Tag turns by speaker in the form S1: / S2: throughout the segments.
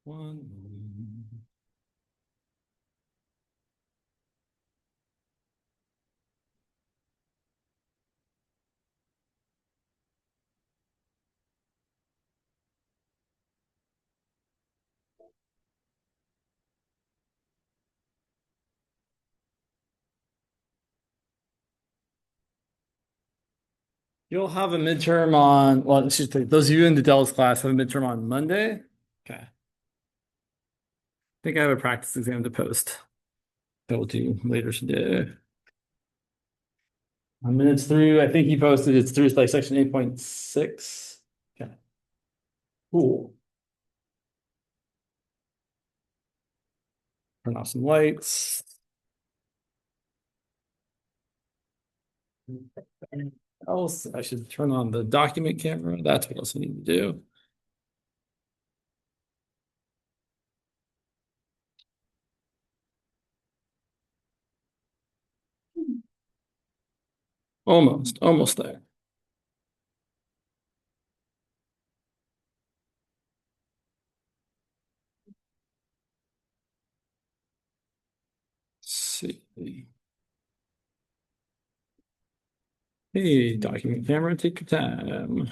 S1: One. You'll have a midterm on, well, excuse me, those of you in the Dell's class have a midterm on Monday. Okay. I think I have a practice exam to post that we'll do later today. Minutes through, I think he posted it's through like section 8.6. Okay. Cool. Turn off some lights. Else, I should turn on the document camera. That's what else I need to do. Almost there. Let's see. Hey, document camera, take your time.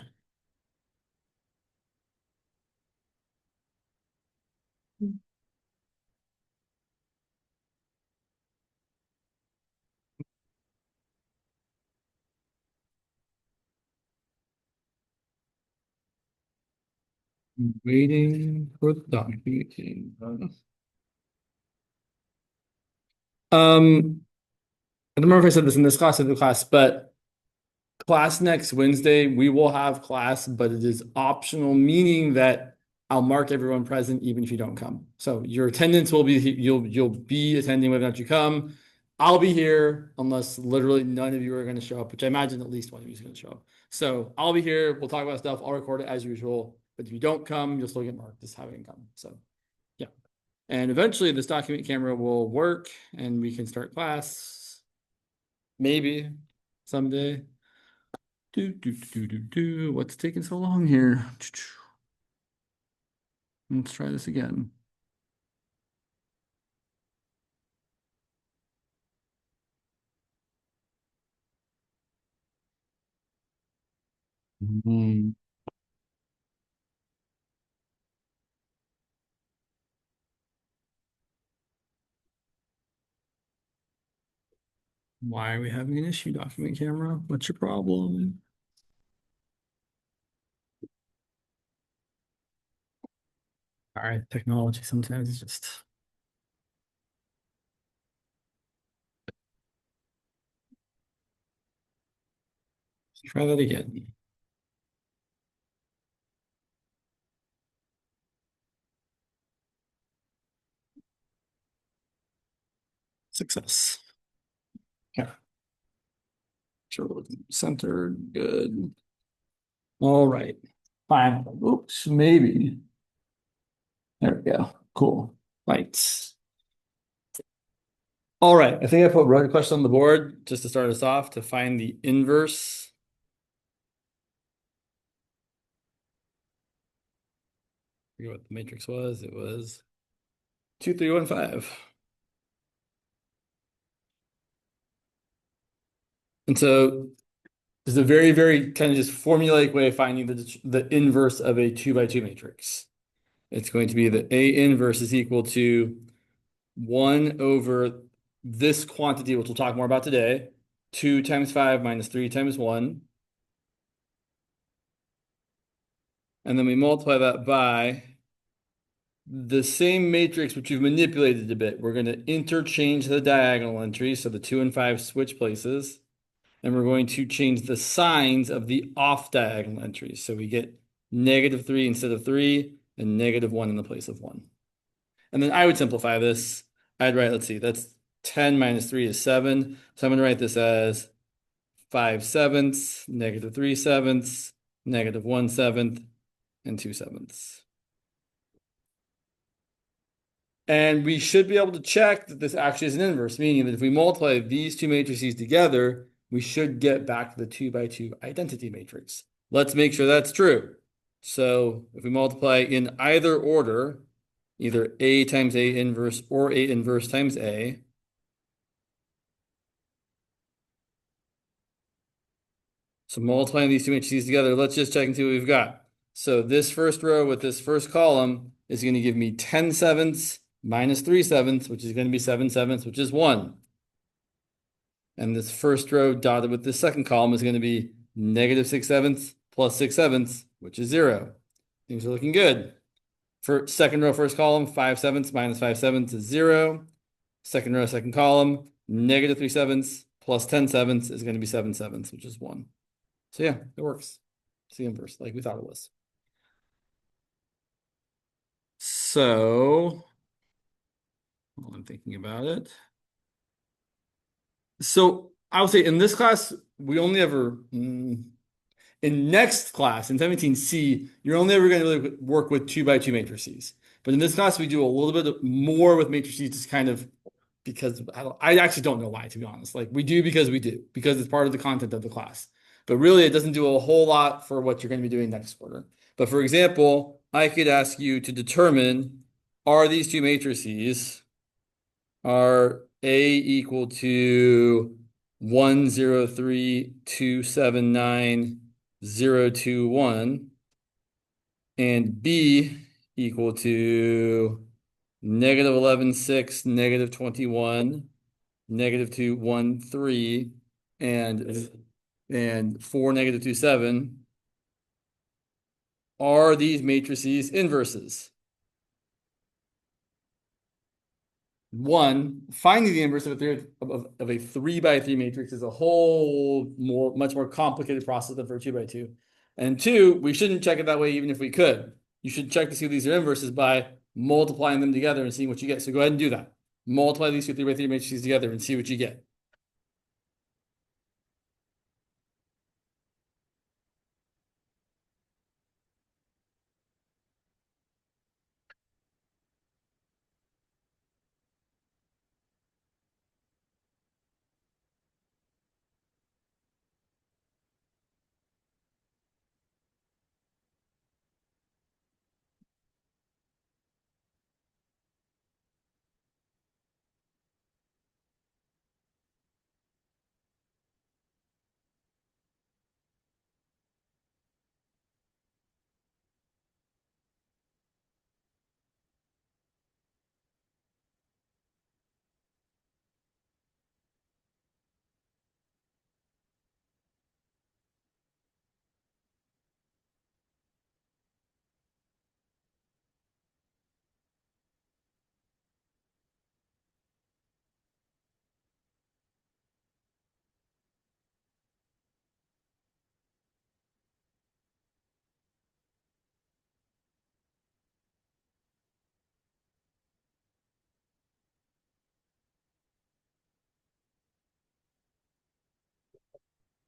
S1: Waiting for the document camera. I don't remember if I said this in this class or the class, but class next Wednesday, we will have class, but it is optional, meaning that I'll mark everyone present even if you don't come. So your attendance will be you'll be attending whether or not you come. I'll be here unless literally none of you are going to show up, which I imagine at least one of you is going to show up. So I'll be here. We'll talk about stuff. I'll record it as usual. But if you don't come, you'll still get marked as having come. So yeah. And eventually this document camera will work and we can start class. Maybe someday. What's taking so long here? Let's try this again. Why are we having an issue, document camera? What's your problem? All right, technology sometimes is just let's try that again. Success. Yeah, sure. Centered, good. All right. Fine. Oops, maybe. There we go. Cool. Lights. All right. I think I wrote a question on the board just to start us off to find the inverse. I forget what the matrix was. It was 2, 3, 1, 5. And so there's a very, very kind of just formulaic way of finding the inverse of a 2 by 2 matrix. It's going to be that A inverse is equal to 1 over this quantity, which we'll talk more about today, 2 times 5 minus 3 times 1. And then we multiply that by the same matrix, which we've manipulated a bit. We're going to interchange the diagonal entries, so the 2 and 5 switch places. And we're going to change the signs of the off diagonal entries. So we get -3 instead of 3 and -1 in the place of 1. And then I would simplify this. I'd write, let's see, that's 10 minus 3 is 7. So I'm going to write this as 5/7, -3/7, -1/7, and 2/7. And we should be able to check that this actually is an inverse, meaning that if we multiply these two matrices together, we should get back to the 2 by 2 identity matrix. Let's make sure that's true. So if we multiply in either order, either A times A inverse or A inverse times A. So multiplying these two matrices together, let's just check and see what we've got. So this first row with this first column is going to give me 10 sevenths minus 3 sevenths, which is going to be 7 sevenths, which is 1. And this first row dotted with the second column is going to be negative 6 sevenths plus 6 sevenths, which is 0. Things are looking good. For second row, first column, 5 sevenths minus 5 sevenths is 0. Second row, second column, negative 3 sevenths plus 10 sevenths is going to be 7 sevenths, which is 1. So yeah, it works. It's the inverse, like we thought it was. So, while I'm thinking about it. So I would say in this class, we only ever, in next class, in 17C, you're only ever going to really work with 2x2 matrices. But in this class, we do a little bit more with matrices, just kind of because I actually don't know why, to be honest. Like we do, because it's part of the content of the class. But really, it doesn't do a whole lot for what you're going to be doing next quarter. But for example, I could ask you to determine, are these two matrices, are A equal to 1, 0, 3, 2, 7, 9, 0, 2, 1, and B equal to negative 11, 6, negative 21, negative 2, 1, 3, and 4, negative 2, 7. Are these matrices inverses? One, finding the inverse of a 3x3 matrix is a much more complicated process than for a 2x2. And two, we shouldn't check it that way even if we could. You should check to see if these are inverses by multiplying them together and seeing what you get. So go ahead and do that. Multiply these two 3x3 matrices together and see what you get.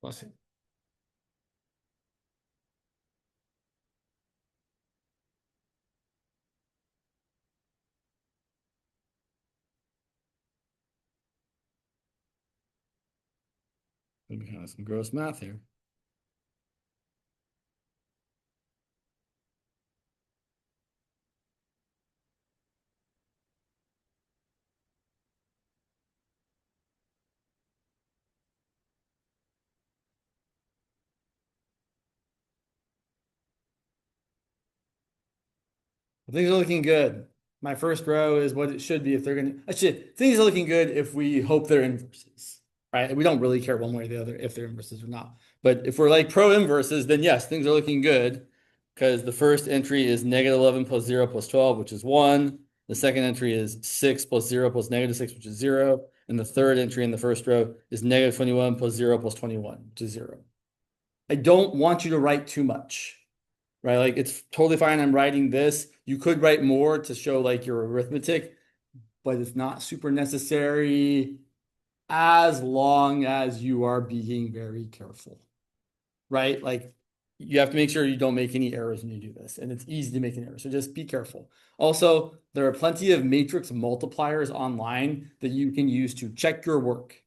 S1: Let's see. Maybe kind of some gross math here. Things are looking good. My first row is what it should be if they're going to. Things are looking good if we hope they're inverses, right? We don't really care one way or the other if they're inverses or not. But if we're like pro inverses, then yes, things are looking good because the first entry is negative 11 plus 0 plus 12, which is 1. The second entry is 6 plus 0 plus negative 6, which is 0. And the third entry in the first row is negative 21 plus 0 plus 21, which is 0. I don't want you to write too much, right? Like it's totally fine. I'm writing this. You could write more to show like your arithmetic, but it's not super necessary as long as you are being very careful, right? Like you have to make sure you don't make any errors when you do this, and it's easy to make an error. So just be careful. Also, there are plenty of matrix multipliers online that you can use to check your work.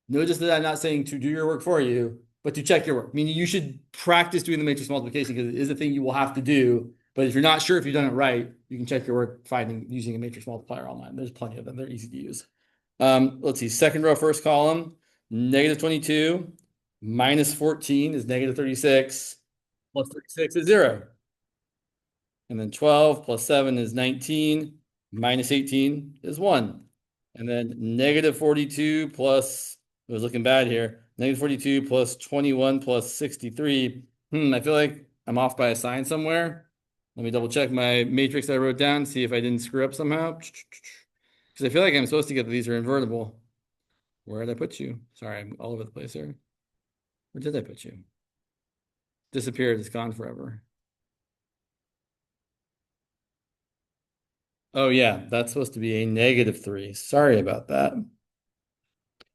S1: Notice that I'm not saying to do your work for you, but to check your work. Meaning you should practice doing the matrix multiplication because it is a thing you will have to do But if you're not sure if you've done it right, you can check your work using a matrix multiplier online. There's plenty of them. They're easy to use. Let's see. Second row, first column, negative 22 minus 14 is negative 36. Plus 36 is 0. And then 12 plus 7 is 19. Minus 18 is 1. And then negative 42 plus, I was looking bad here, negative 42 plus 21 plus 63. I feel like I'm off by a sign somewhere. Let me double check my matrix I wrote down, see if I didn't screw up somehow. Because I feel like I'm supposed to get that these are invertible. Where did I put you? Sorry, I'm all over the place here. Where did I put you? Disappeared, it's gone forever. Oh yeah, that's supposed to be a negative 3. Sorry about that.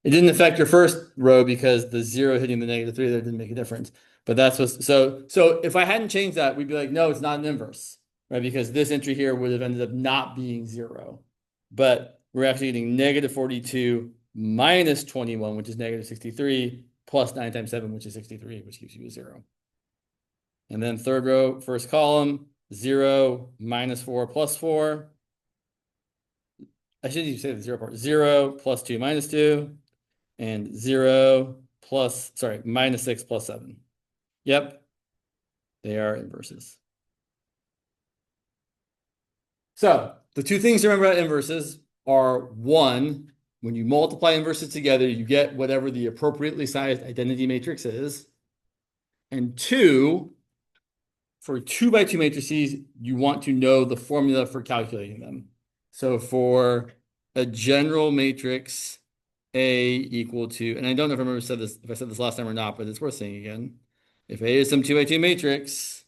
S1: It didn't affect your first row because the 0 hitting the negative 3 there didn't make a difference. But that's what, so if I hadn't changed that, we'd be like, no, it's not an inverse, right? Because this entry here would have ended up not being 0. But we're actually getting negative 42 minus 21, which is negative 63, plus 9 times 7, which is 63, which gives you a 0. And then third row, first column, 0 minus 4 plus 4. I should even say the 0 part. 0 plus 2 minus 2. And 0 plus, sorry, minus 6 plus 7. Yep, they are inverses. So the two things to remember about inverses are, one, when you multiply inverses together, you get whatever the appropriately sized identity matrix is. And two, for 2 by 2 matrices, you want to know the formula for calculating them. So for a general matrix, A equal to, and I don't know if I remember if I said this last time or not, but it's worth saying again. If A is some 2 by 2 matrix,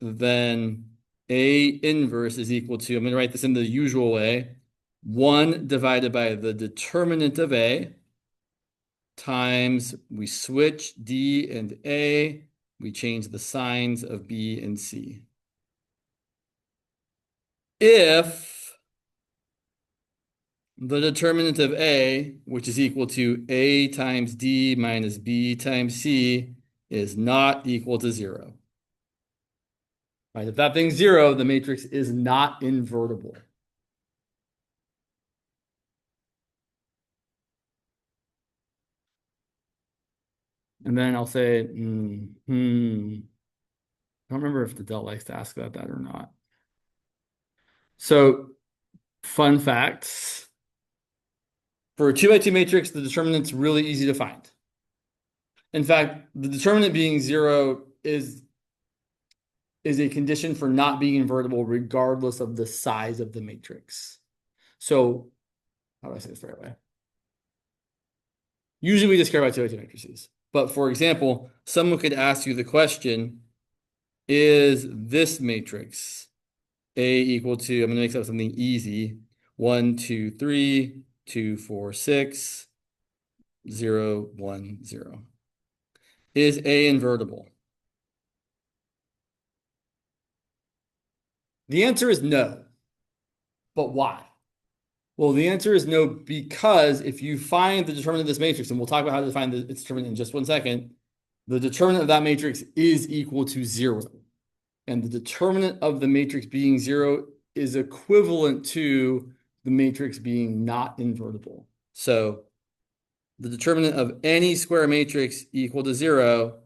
S1: then A inverse is equal to, I'm going to write this in the usual way, 1 divided by the determinant of A times, we switch D and A, we change the signs of B and C. If the determinant of A, which is equal to A times D minus B times C, is not equal to 0. Right? If that thing's 0, the matrix is not invertible. And then I'll say, I don't remember if the Del likes to ask about that or not. So, fun facts. For a 2 by 2 matrix, the determinant's really easy to find. In fact, the determinant being 0 is a condition for not being invertible regardless of the size of the matrix. So, how do I say this the right way? Usually we just care about 2 by 2 matrices. But for example, someone could ask you the question, is this matrix A equal to, I'm going to make up something easy, 1, 2, 3, 2, 4, 6, 0, 1, 0. Is A invertible? The answer is no. But why? Well, the answer is no, because if you find the determinant of this matrix, and we'll talk about how to define its determinant in just 1 second, the determinant of that matrix is equal to 0. And the determinant of the matrix being 0 is equivalent to the matrix being not invertible. So the determinant of any square matrix equal to 0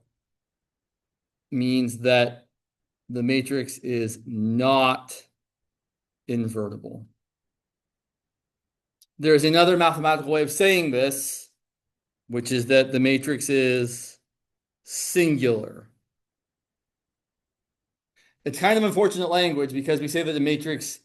S1: means that the matrix is not invertible. There's another mathematical way of saying this, which is that the matrix is singular. It's kind of unfortunate language because we say that a matrix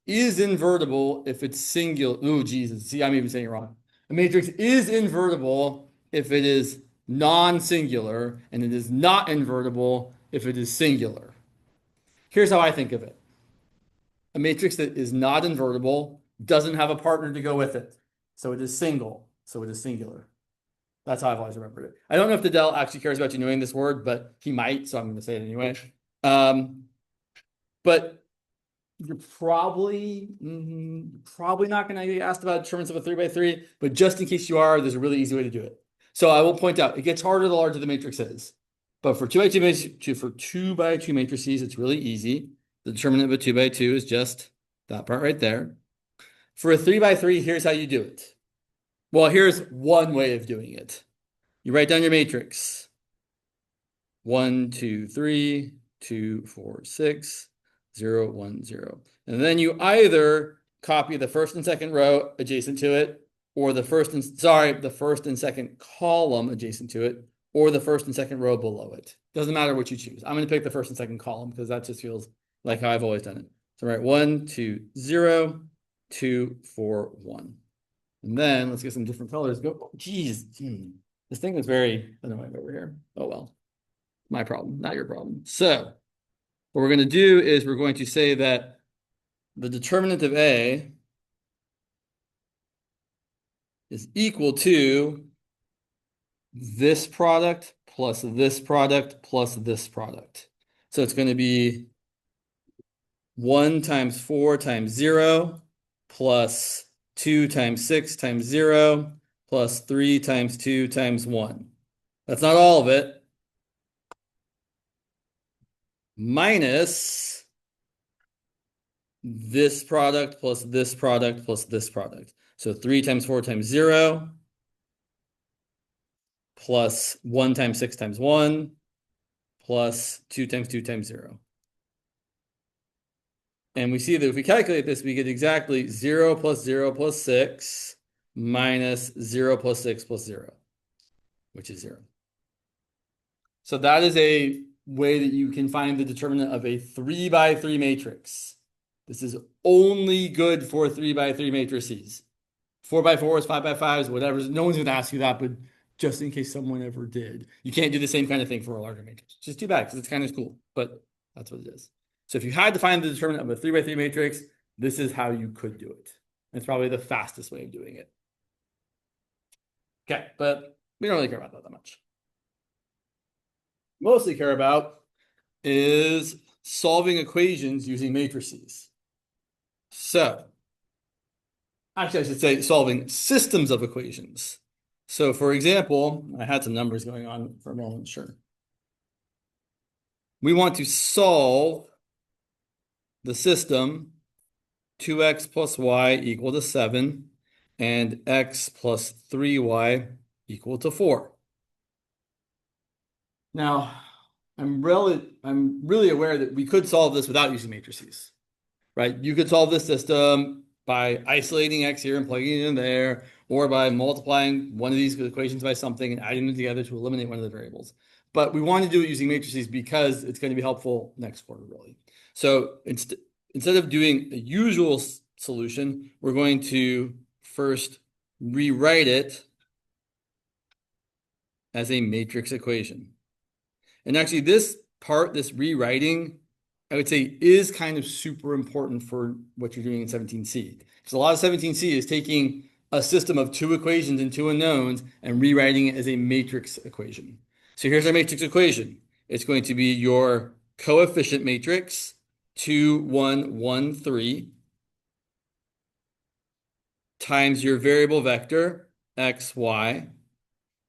S1: is invertible if it's singular. Oh, Jesus. See, I'm even saying it wrong. A matrix is invertible if it is non-singular, and it is not invertible if it is singular. Here's how I think of it. A matrix that is not invertible doesn't have a partner to go with it. So it is single. So it is singular. That's how I've always remembered it. I don't know if the Del actually cares about you knowing this word, but he might, so I'm going to say it anyway. But you're probably not going to get asked about determinants of a 3 by 3, but just in case you are, there's a really easy way to do it. So I will point out, it gets harder the larger the matrix is. But for 2x2 matrices, it's really easy. The determinant of a 2x2 is just that part right there. For a 3x3, here's how you do it. Well, here's one way of doing it. You write down your matrix. 1, 2, 3, 2, 4, 6, 0, 1, 0. And then you either copy the first and second row adjacent to it, or the first and second column adjacent to it, or the first and second row below it. Doesn't matter what you choose. I'm going to pick the first and second column because that just feels like how I've always done it. So write 1, 2, 0, 2, 4, 1. And then let's get some different colors. Go. Oh, geez. This thing was very annoying over here. Oh, well. My problem, not your problem. So what we're going to do is we're going to say that the determinant of A is equal to this product plus this product plus this product. So it's going to be 1 times 4 times 0 plus 2 times 6 times 0 plus 3 times 2 times 1. That's not all of it. Minus this product plus this product plus this product. So 3 times 4 times 0 plus 1 times 6 times 1 plus 2 times 2 times 0. And we see that if we calculate this, we get exactly 0 plus 0 plus 6 minus 0 plus 6 plus 0, which is 0. So that is a way that you can find the determinant of a 3x3 matrix. This is only good for 3x3 matrices. 4x4s, 5x5s, whatever. No one's going to ask you that, but just in case someone ever did, you can't do the same kind of thing for a larger matrix. It's just too bad because it's kind of cool, but that's what it is. So if you had to find the determinant of a 3x3 matrix, this is how you could do it. It's probably the fastest way of doing it. Okay, but we don't really care about that much. Mostly care about is solving equations using matrices. So, actually, I should say solving systems of equations. So, for example, I had some numbers going on for a moment, sure. We want to solve the system 2x plus y equal to 7 and x plus 3y equal to 4. Now, I'm really aware that we could solve this without using matrices, right? You could solve this system by isolating x here and plugging it in there, or by multiplying one of these equations by something and adding them together to eliminate one of the variables. But we want to do it using matrices because it's going to be helpful next quarter, really. So instead of doing a usual solution, we're going to first rewrite it as a matrix equation. And actually this rewriting, I would say is kind of super important for what you're doing in 17C. Because a lot of 17C is taking a system of 2 equations and 2 unknowns and rewriting it as a matrix equation. So here's our matrix equation. It's going to be your coefficient matrix, 2, 1, 1, 3, times your variable vector, x, y,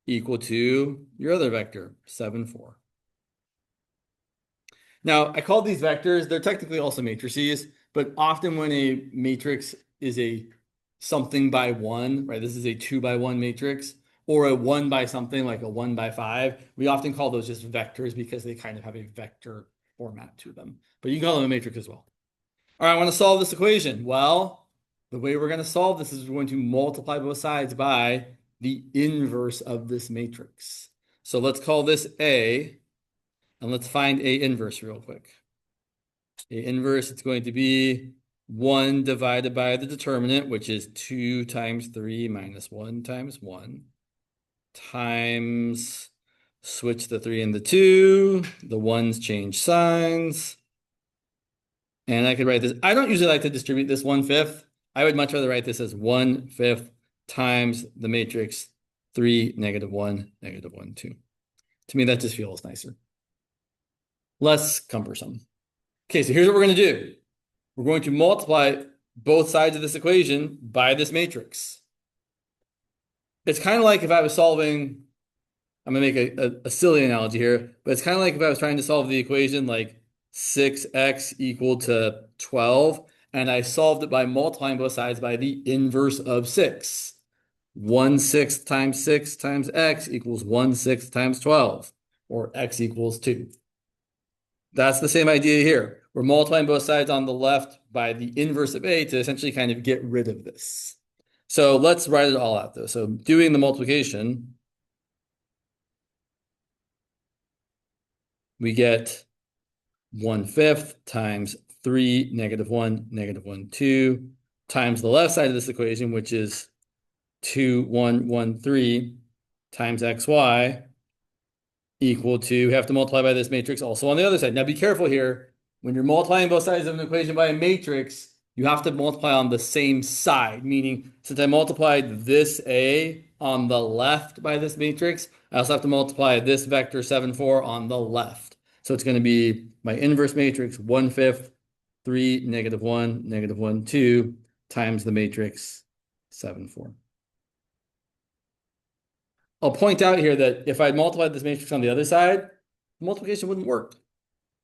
S1: equal to your other vector, 7, 4. Now, I call these vectors, they're technically also matrices, but often when a matrix is a something by 1, right? This is a 2 by 1 matrix, or a 1 by something like a 1 by 5. We often call those just vectors because they kind of have a vector format to them. But you can call them a matrix as well. All right, I want to solve this equation. Well, the way we're going to solve this is we're going to multiply both sides by the inverse of this matrix. So let's call this A. And let's find A inverse real quick. A inverse, it's going to be 1 divided by the determinant, which is 2 times 3 minus 1 times 1, times, switch the 3 and the 2, the 1's change signs. And I could write this. I don't usually like to distribute this 1/5. I would much rather write this as 1/5 times the matrix 3, -1, -1, 2. To me, that just feels nicer. Less cumbersome. Okay, so here's what we're going to do. We're going to multiply both sides of this equation by this matrix. It's kind of like if I was solving I'm gonna make a silly analogy here, but it's kind of like if I was trying to solve the equation like 6x equal to 12, and I solved it by multiplying both sides by the inverse of 6. 1/6 times 6 times x equals 1/6 times 12, or x equals 2. That's the same idea here. We're multiplying both sides on the left by the inverse of a to essentially kind of get rid of this. So let's write it all out though. So doing the multiplication, we get 1/5 times 3, -1, -1, 2, times the left side of this equation, which is 2, 1, 1, 3, times xy, equal to, have to multiply by this matrix also on the other side. Now be careful here. When you're multiplying both sides of an equation by a matrix, you have to multiply on the same side, meaning since I multiplied this A on the left by this matrix, I also have to multiply this vector 7, 4 on the left. So it's going to be my inverse matrix 1/5, 3, -1, -1, 2 times the matrix 7, 4. I'll point out here that if I multiplied this matrix on the other side, multiplication wouldn't work.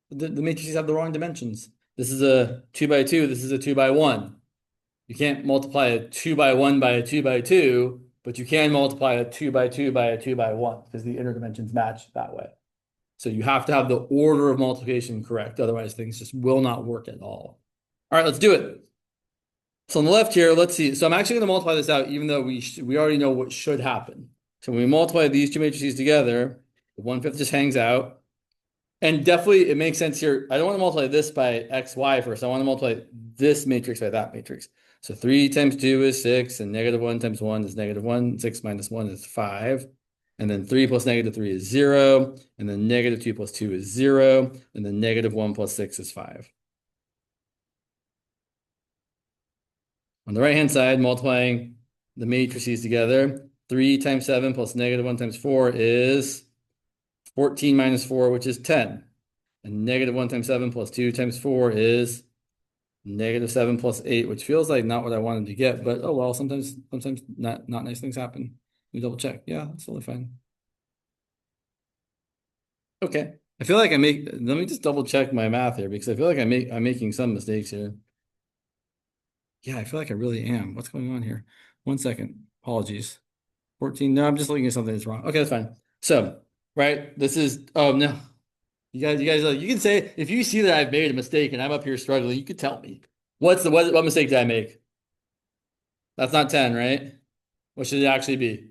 S1: The matrices have the wrong dimensions. This is a 2 by 2, this is a 2 by 1. You can't multiply a 2 by 1 by a 2 by 2, but you can multiply a 2 by 2 by a 2 by 1 because the inner dimensions match that way. So you have to have the order of multiplication correct. Otherwise, things just will not work at all. All right, let's do it. So on the left here, let's see. So I'm actually going to multiply this out, even though we already know what should happen. So when we multiply these two matrices together, the 1/5 just hangs out. And definitely it makes sense here. I don't want to multiply this by xy first. I want to multiply this matrix by that matrix. So 3 times 2 is 6, and -1 times 1 is -1. 6 minus 1 is 5. And then 3 plus -3 is 0. And then -2 plus 2 is 0. And then -1 plus 6 is 5. On the right-hand side, multiplying the matrices together, 3 times 7 plus -1 times 4 is 14 minus 4, which is 10. And -1 times 7 plus 2 times 4 is -7 plus 8, which feels like not what I wanted to get, but oh well, sometimes not nice things happen. Let me double check. Yeah, that's totally fine. Okay. I feel like let me just double check my math here because I feel like I'm making some mistakes here. Yeah, I feel like I really am. What's going on here? 1 second. Apologies. 14. No, I'm just looking at something that's wrong. Okay, that's fine. So, right, this is, oh no. You guys, you can say, if you see that I've made a mistake and I'm up here struggling, you could tell me. What mistake did I make? That's not 10, right? What should it actually be?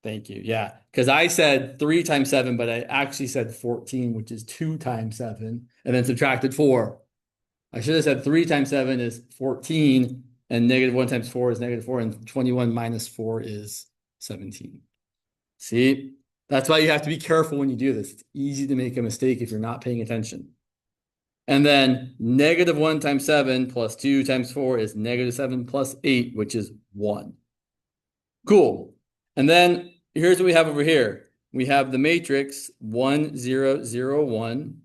S1: Thank you. Yeah, because I said 3 times 7, but I actually said 14, which is 2 times 7, and then subtracted 4. I should have said 3 times 7 is 14, and -1 times 4 is -4, and 21 minus 4 is 17. See? That's why you have to be careful when you do this. It's easy to make a mistake if you're not paying attention. And then -1 times 7 plus 2 times 4 is -7 plus 8, which is 1. Cool. And then here's what we have over here. We have the matrix 1, 0, 0, 1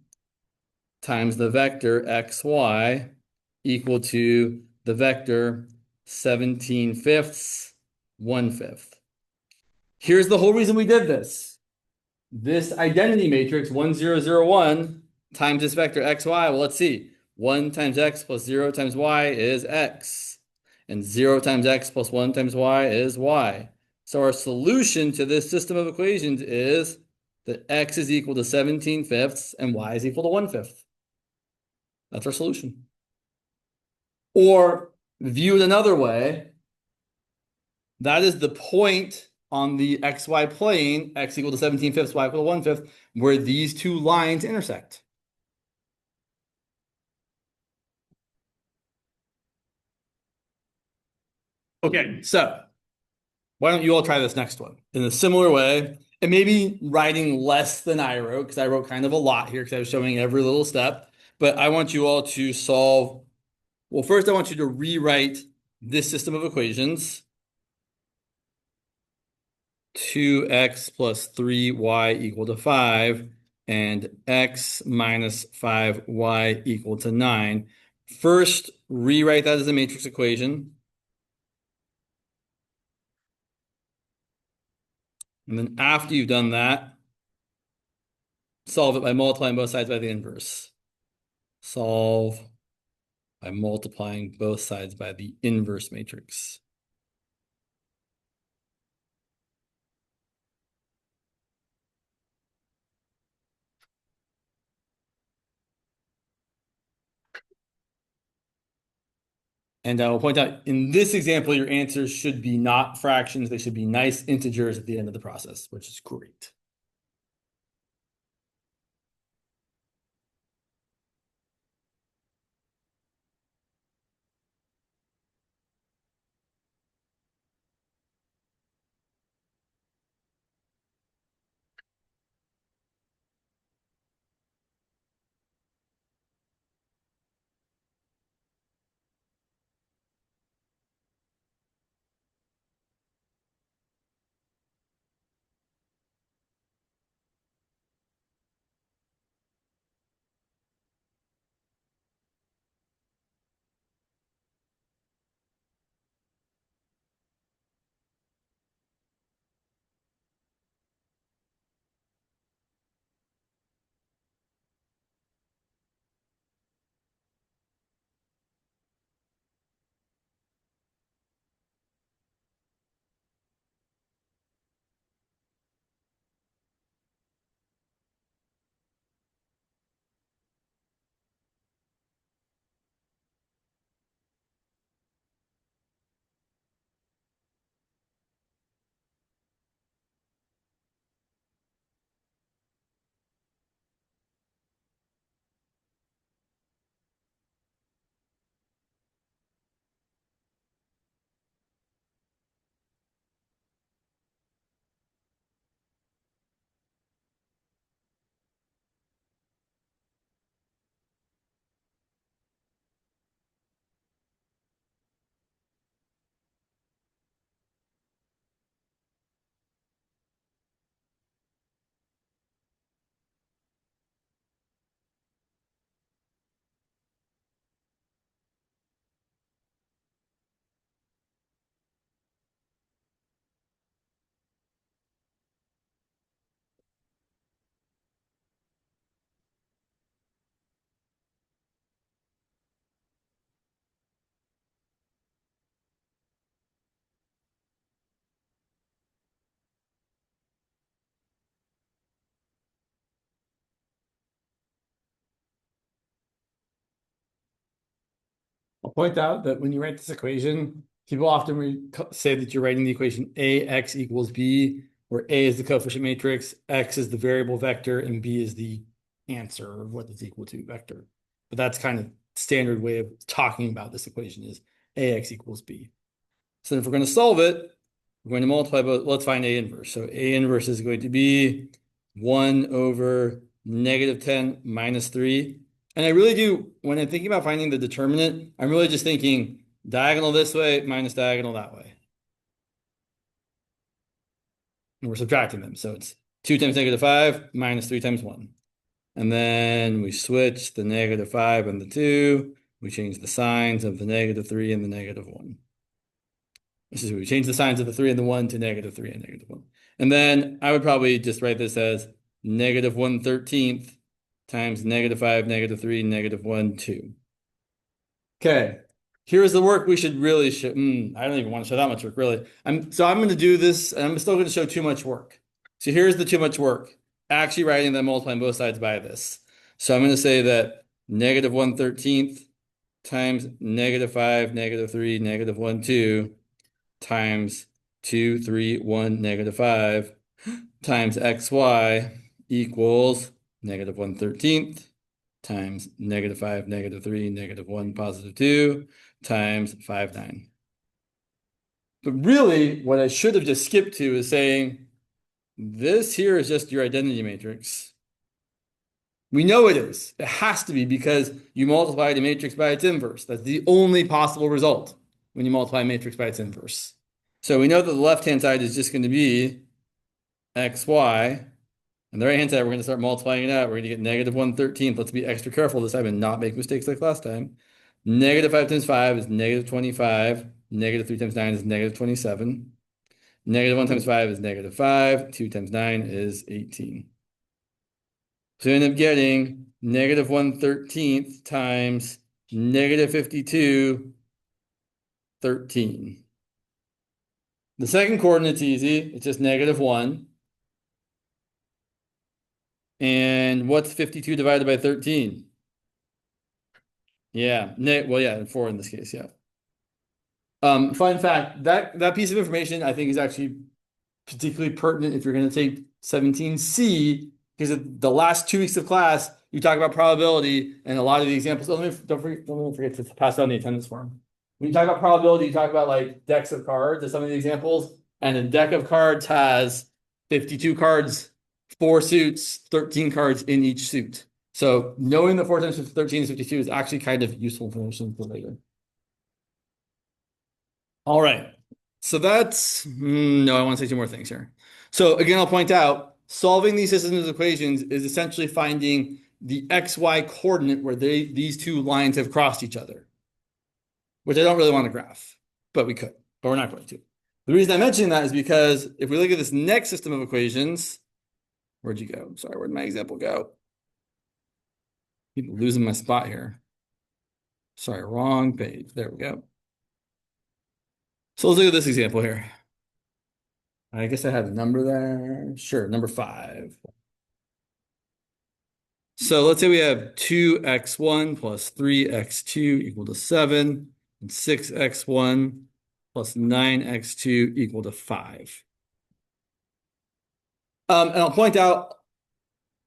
S1: times the vector xy equal to the vector 17/5, 1/5. Here's the whole reason we did this. This identity matrix 1, 0, 0, 1 times this vector xy. Well, let's see. 1 times x plus 0 times y is x. And 0 times x plus 1 times y is y. So our solution to this system of equations is that x is equal to 17/5 and y is equal to 1/5. That's our solution. Or viewed another way, that is the point on the xy plane, x equal to 17/5, y equal to 1/5, where these two lines intersect. Okay, so why don't you all try this next one in a similar way, and maybe writing less than I wrote, because I wrote kind of a lot here because I was showing every little step, but I want you all to solve, well, first I want you to rewrite this system of equations. 2x plus 3y equal to 5, and x minus 5y equal to 9. First, rewrite that as a matrix equation. And then after you've done that, solve it by multiplying both sides by the inverse. Solve by multiplying both sides by the inverse matrix. And I will point out, in this example, your answers should be not fractions. They should be nice integers at the end of the process, which is great. I'll point out that when you write this equation, people often say that you're writing the equation AX equals B, where A is the coefficient matrix, X is the variable vector, and B is the answer of what is equal to vector. But that's kind of standard way of talking about this equation is AX equals B. So if we're going to solve it, we're going to multiply both. Let's find A inverse. So A inverse is going to be 1 over -10 minus 3. And I really do, when I'm thinking about finding the determinant, I'm really just thinking diagonal this way minus diagonal that way. And we're subtracting them. So it's 2 times -5 minus 3 times 1. And then we switch the -5 and the 2. We change the signs of the -3 and the -1. This is we change the signs of the 3 and the 1 to -3 and -1. And then I would probably just write this as -1/13 times -5, -3, -1, 2. Okay, here's the work we should really show. I don't even want to show that much work, really. I'm going to do this, and I'm still going to show too much work. So here's the too much work. Actually writing that multiplying both sides by this. So I'm going to say that -1/13 times -5, -3, -1, 2 times 2, 3, 1, -5 times xy equals -1/13 times -5, -3, -1, +2 times 5, 9. But really, what I should have just skipped to is saying, this here is just your identity matrix. We know it is. It has to be because you multiply the matrix by its inverse. That's the only possible result when you multiply a matrix by its inverse. So we know that the left-hand side is just going to be xy. And the right-hand side, we're going to start multiplying it out. We're going to get -1/13. Let's be extra careful this time and not make mistakes like last time. -5 times 5 is -25. -3 times 9 is -27. Negative 1 times 5 is negative 5. 2 times 9 is 18. So you end up getting negative 1/13 times negative 52, 13. The second coordinate's easy. It's just negative 1. And what's 52 divided by 13? Yeah, well, yeah, 4 in this case, yeah. Fun fact, that piece of information I think is actually particularly pertinent if you're going to take 17C, because the last 2 weeks of class, you talk about probability and a lot of the examples. Don't forget to pass down the attendance form. When you talk about probability, you talk about like decks of cards and some of the examples. And a deck of cards has 52 cards, 4 suits, 13 cards in each suit. So knowing that 4 times 13 is 52 is actually kind of useful information for later. All right. So that's, no, I want to say 2 more things here. So again, I'll point out, solving these systems of equations is essentially finding the XY coordinate where these 2 lines have crossed each other, which I don't really want to graph, but we could, but we're not going to. The reason I'm mentioning that is because if we look at this next system of equations, where'd you go? Sorry, where'd my example go? Keep losing my spot here. Sorry, wrong page. There we go. So let's look at this example here. I guess I had a number there. Sure, number 5. So let's say we have 2x1 plus 3x2 equal to 7, and 6x1 plus 9x2 equal to 5. And I'll point out,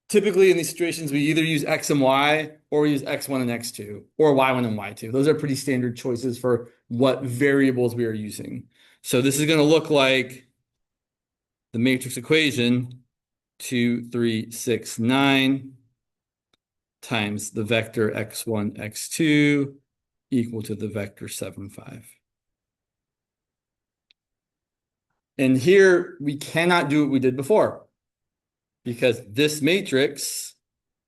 S1: typically in these situations, we either use x and y, or we use x1 and x2, or y1 and y2. Those are pretty standard choices for what variables we are using. So this is going to look like the matrix equation 2, 3, 6, 9 times the vector x1, x2 equal to the vector 7, 5. And here we cannot do what we did before, because this matrix,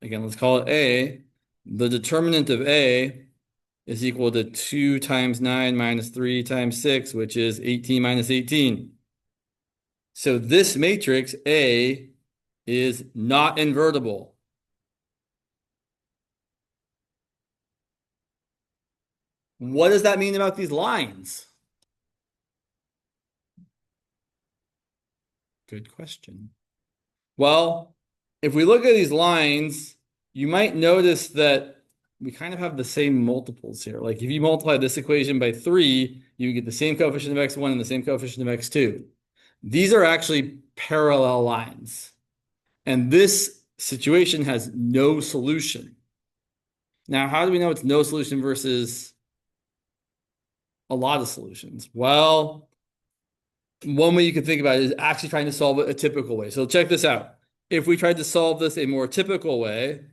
S1: again, let's call it A, the determinant of A is equal to 2 times 9 minus 3 times 6, which is 18 minus 18. So this matrix A is not invertible. What does that mean about these lines? Good question. Well, if we look at these lines, you might notice that we kind of have the same multiples here. Like if you multiply this equation by 3, you get the same coefficient of x1 and the same coefficient of x2. These are actually parallel lines. And this situation has no solution. Now, how do we know it's no solution versus a lot of solutions? Well, one way you could think about it is actually trying to solve it a typical way. So check this out. If we tried to solve this a more typical way,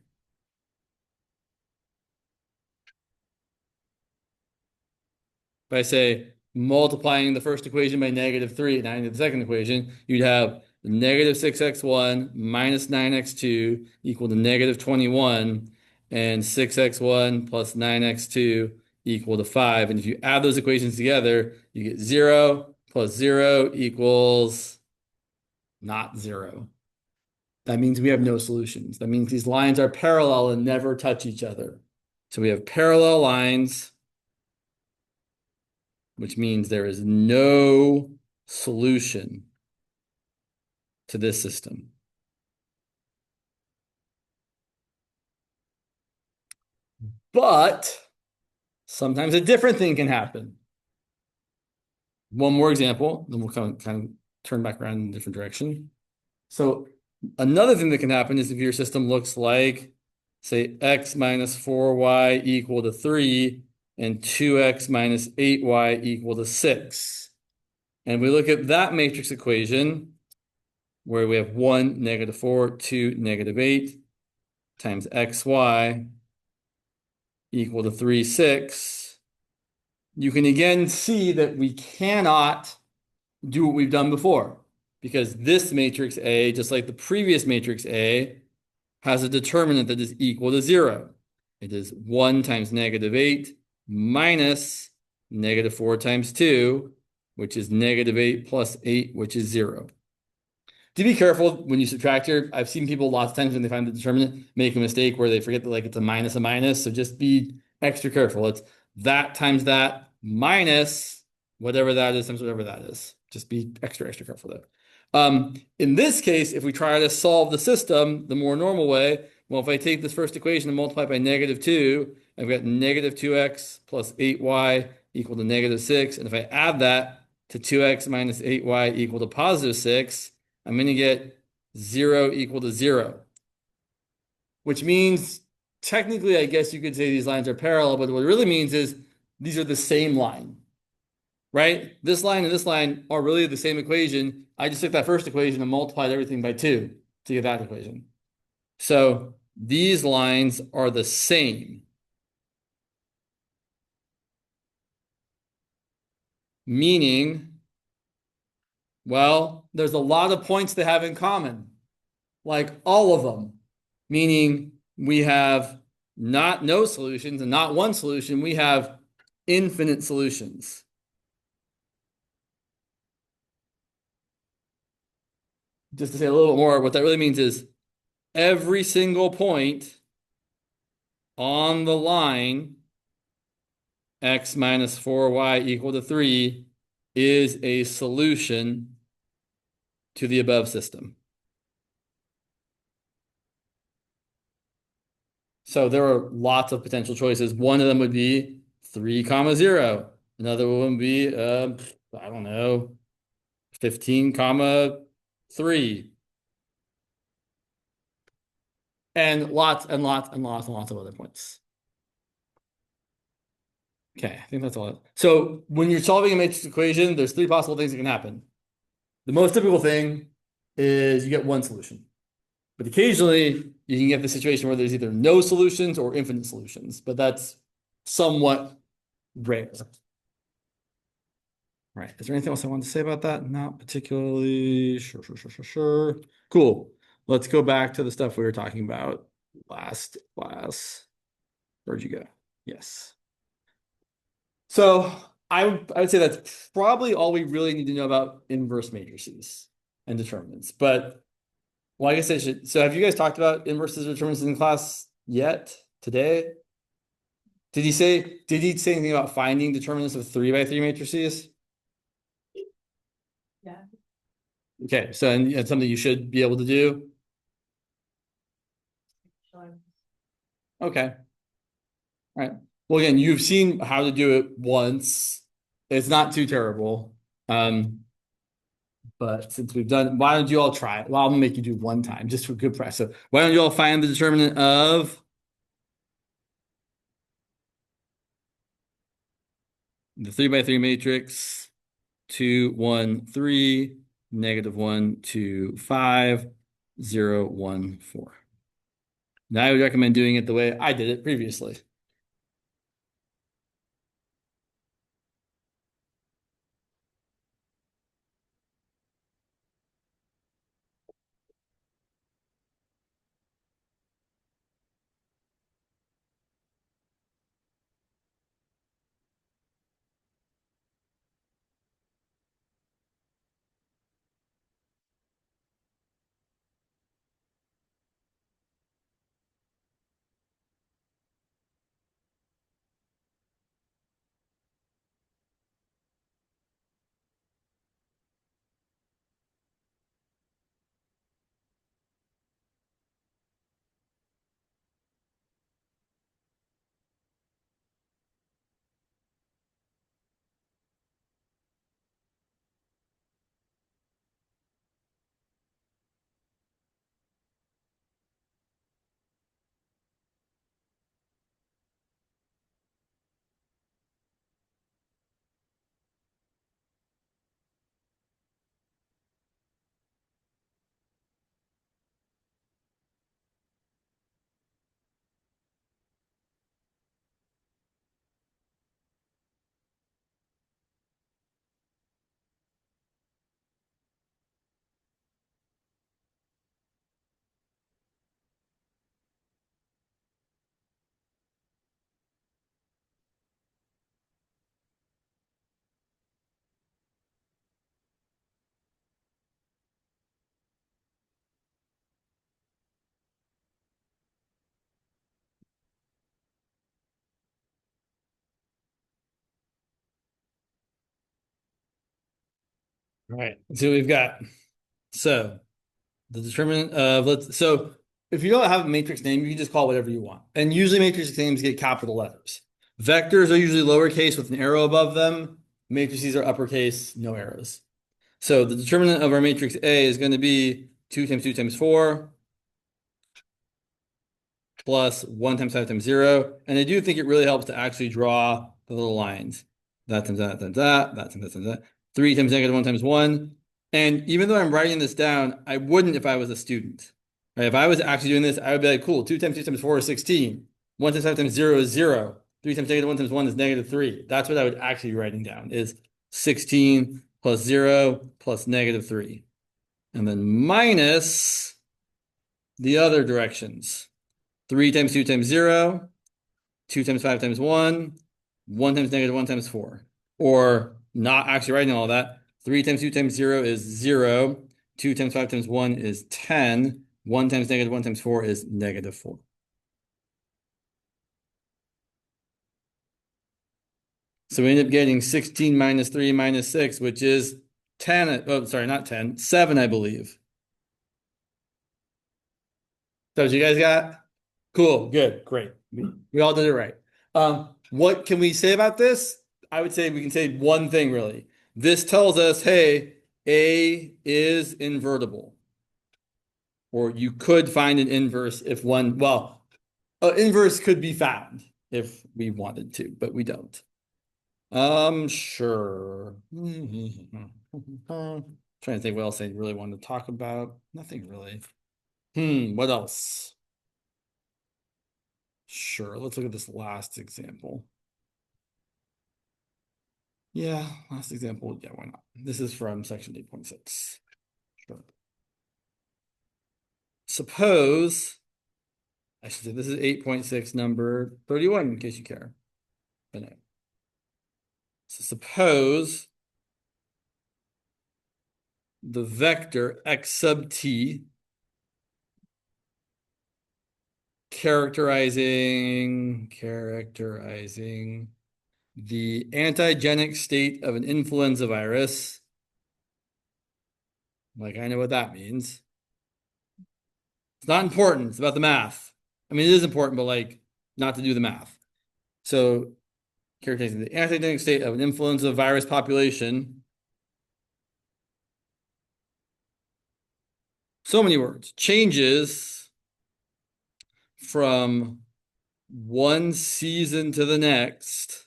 S1: by say multiplying the first equation by -3 and adding to the second equation, you'd have negative 6x1 minus 9x2 equal to negative 21, and 6x1 plus 9x2 equal to 5. And if you add those equations together, you get 0 plus 0 equals not 0. That means we have no solutions. That means these lines are parallel and never touch each other. So we have parallel lines, which means there is no solution to this system. But sometimes a different thing can happen. One more example, then we'll kind of turn back around in a different direction. So another thing that can happen is if your system looks like, say, x minus 4y equal to 3 and 2x minus 8y equal to 6. And we look at that matrix equation where we have 1, negative 4, 2, negative 8 times xy equal to 3, 6. You can again see that we cannot do what we've done before, because this matrix A, just like the previous matrix A, has a determinant that is equal to 0. It is 1 times negative 8 minus negative 4 times 2. which is -8 plus 8, which is 0. To be careful when you subtract here, I've seen people lots of times when they find the determinant make a mistake where they forget that like it's a minus. So just be extra careful. It's that times that minus whatever that is times whatever that is. Just be extra careful there. In this case, if we try to solve the system the more normal way, well, if I take this first equation and multiply by -2, I've got -2x plus 8y equal to -6. And if I add that to 2x minus 8y equal to +6, I'm going to get 0 equal to 0, which means technically, I guess you could say these lines are parallel, but what it really means is these are the same line, right? This line and this line are really the same equation. I just took that first equation and multiplied everything by 2 to get that equation. So these lines are the same, meaning, well, there's a lot of points they have in common, like all of them, meaning we have not no solutions and not one solution, we have infinite solutions. Just to say a little bit more, what that really means is every single point on the line x minus 4y equal to 3 is a solution to the above system. So there are lots of potential choices. One of them would be 3 comma 0. Another one would be, I don't know, 15 comma 3. And lots and lots and lots and lots of other points. Okay, I think that's all. So when you're solving a matrix equation, there's 3 possible things that can happen. The most typical thing is you get one solution. But occasionally you can get the situation where there's either no solutions or infinite solutions, but that's somewhat rare. Right. Is there anything else I wanted to say about that? Not particularly. Sure. Cool. Let's go back to the stuff we were talking about last class. Where'd you go? Yes. So I would say that's probably all we really need to know about inverse matrices and determinants. But well, I guess I should. So have you guys talked about inverses and determinants in class yet today? Did he say anything about finding determinants of 3 by 3 matrices?
S2: Yeah.
S1: Okay, so and it's something you should be able to do.
S2: Sure.
S1: Okay. All right. Well, again, you've seen how to do it once. It's not too terrible. But since we've done, why don't you all try it? Well, I'm gonna make you do one time just for good practice. So why don't you all find the determinant of the 3 by 3 matrix 2, 1, 3, -1, 2, 5, 0, 1, 4. Now I would recommend doing it the way I did it previously. All right, let's see what we've got. So the determinant of so if you don't have a matrix name, you can just call it whatever you want. And usually matrix names get capital letters. Vectors are usually lowercase with an arrow above them. Matrices are uppercase, no arrows. So the determinant of our matrix A is going to be 2 times 2 times 4 plus 1 times 5 times 0. And I do think it really helps to actually draw the little lines. That times that times that times that times that. 3 times negative 1 times 1. And even though I'm writing this down, I wouldn't if I was a student. Right? If I was actually doing this, I would be like, cool, 2 times 2 times 4 is 16. 1 times 5 times 0 is 0. 3 times negative 1 times 1 is negative 3. That's what I would actually be writing down is 16 plus 0 plus negative 3. And then minus the other directions. 3 times 2 times 0, 2 times 5 times 1, 1 times negative 1 times 4. Or not actually writing all that. 3 times 2 times 0 is 0. 2 times 5 times 1 is 10. 1 times negative 1 times 4 is negative 4. So we end up getting 16 minus 3 minus 6, which is 10. Oh, sorry, not 10. 7, I believe. So what you guys got? Cool, good, great. We all did it right. What can we say about this? I would say we can say one thing really. This tells us, hey, A is invertible. Or you could find an inverse if one, well, an inverse could be found if we wanted to, but we don't. Sure. Trying to think what else I really want to talk about. Nothing really. What else? Sure, let's look at this last example. Yeah, last example. Yeah, why not? This is from section 8.6. Sure. Suppose, I should say this is 8.6 number 31 in case you care. But no. So suppose the vector x sub t characterizing the antigenic state of an influenza virus. Like, I know what that means. It's not important. It's about the math. I mean, it is important, but like not to do the math. So characterizing the antigenic state of an influenza virus population. So many words. Changes from one season to the next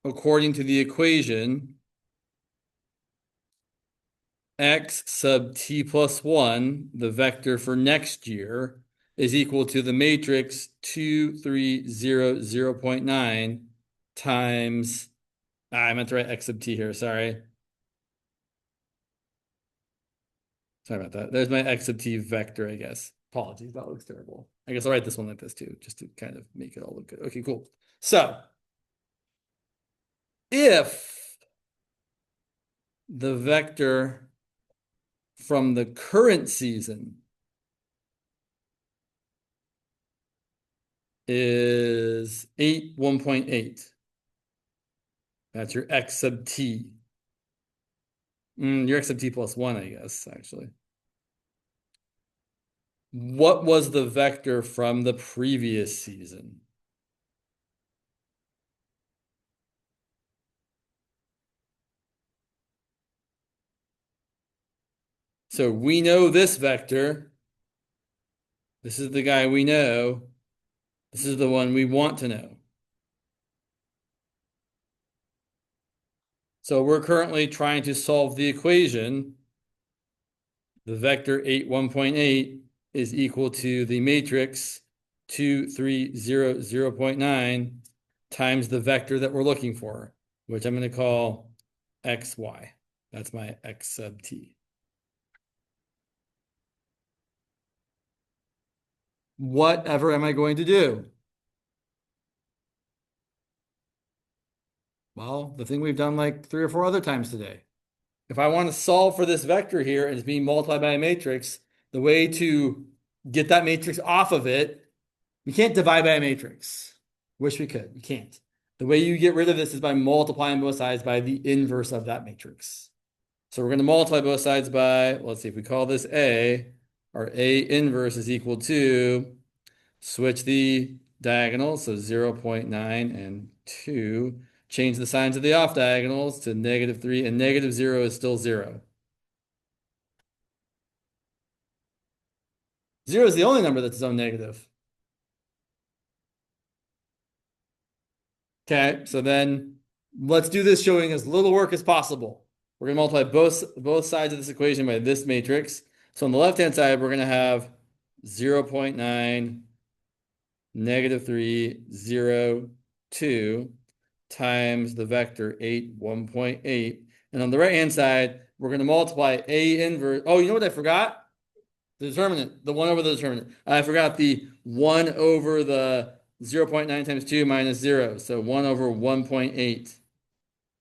S1: according to the equation x sub t plus 1, the vector for next year, is equal to the matrix 2, 3, 0, 0.9 times, I meant to write x sub t here, sorry. Sorry about that. There's my x sub t vector, I guess. Apologies, that looks terrible. I guess I'll write this one like this too, just to kind of make it all look good. Okay, cool. So, if the vector from the current season is 8, 1.8. That's your x sub t. Your x sub t plus 1, I guess, actually. What was the vector from the previous season? So we know this vector. This is the guy we know. This is the one we want to know. So we're currently trying to solve the equation. The vector 8, 1.8 is equal to the matrix 2, 3, 0, 0.9 times the vector that we're looking for, which I'm going to call xy. That's my x sub t. Whatever am I going to do? Well, the thing we've done like 3 or 4 other times today. If I want to solve for this vector here and it's being multiplied by a matrix, the way to get that matrix off of it, we can't divide by a matrix. Wish we could. We can't. The way you get rid of this is by multiplying both sides by the inverse of that matrix. So we're going to multiply both sides by, let's see, if we call this A, our A inverse is equal to, switch the diagonals, so 0.9 and 2. Change the signs of the off diagonals to -3, and -0 is still 0. 0 is the only number that's its own negative. Okay, so then let's do this showing as little work as possible. We're going to multiply both sides of this equation by this matrix. So on the left-hand side, we're going to have 0.9, -3, 0, 2 times the vector 8, 1.8. And on the right-hand side, we're going to multiply A inverse. Oh, you know what I forgot? The determinant, the 1 over the determinant. I forgot the 1 over the 0.9 times 2 minus 0. So 1 over 1.8.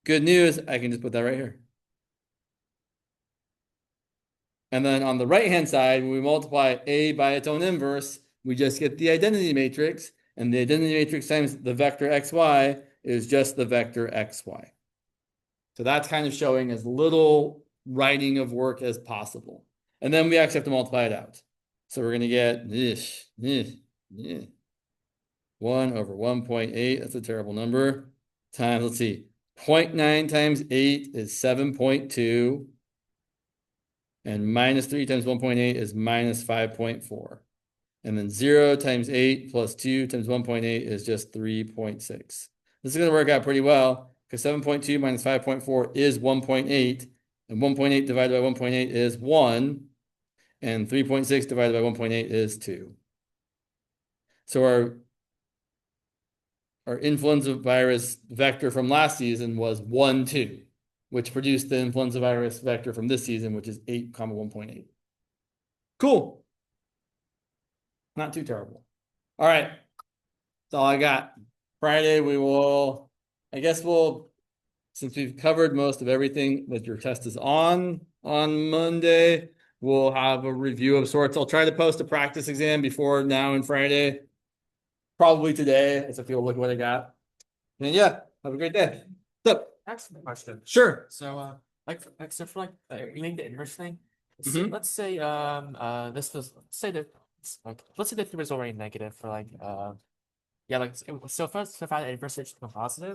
S1: Good news, I can just put that right here. And then on the right-hand side, when we multiply A by its own inverse, we just get the identity matrix. And the identity matrix times the vector xy is just the vector xy. So that's kind of showing as little writing of work as possible. And then we actually have to multiply it out. So we're going to get 1 over 1.8. That's a terrible number. Times, let's see, 0.9 times 8 is 7.2. And -3 times 1.8 is -5.4. And then 0 times 8 plus 2 times 1.8 is just 3.6. This is going to work out pretty well because 7.2 minus 5.4 is 1.8. And 1.8 divided by 1.8 is 1. And 3.6 divided by 1.8 is 2. So our influenza virus vector from last season was 1, 2, which produced the influenza virus vector from this season, which is 8, 1.8. Cool. Not too terrible. All right. That's all I got. Friday, since we've covered most of everything that your test is on Monday, we'll have a review of sorts. I'll try to post a practice exam before now and Friday. Probably today, as I feel look what I got. And yeah, have a great day. What's up?
S2: Excellent question.
S1: Sure.
S2: So, so for relating the inverse thing,
S1: Mhm.
S2: let's say this was let's say that there was already negative for so if I inverse it to the positive.